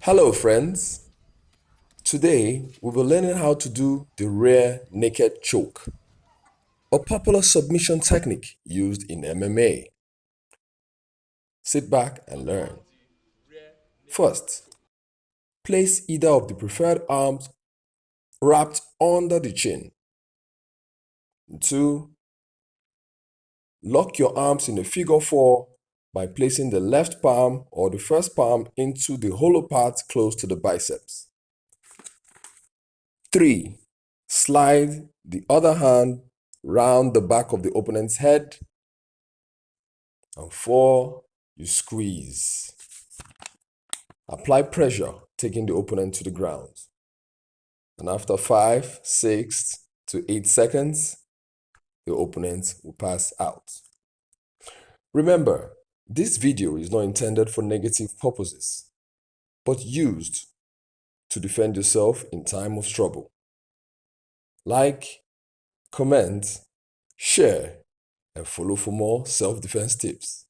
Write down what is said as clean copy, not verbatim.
Hello friends, today we'll be learning how to do the rear naked choke, a popular submission technique used in MMA. Sit back and learn. First, place either of the preferred arms wrapped under the chin. 2. Lock your arms in a figure 4 by placing the left palm or the first palm into the hollow part close to the biceps. 3. Slide the other hand round the back of the opponent's head. And 4. You squeeze. Apply pressure, taking the opponent to the ground. And after 5, 6 to 8 seconds, the opponent will pass out. Remember, this video is not intended for negative purposes, but used to defend yourself in time of trouble. Like, comment, share, and follow for more self-defense tips.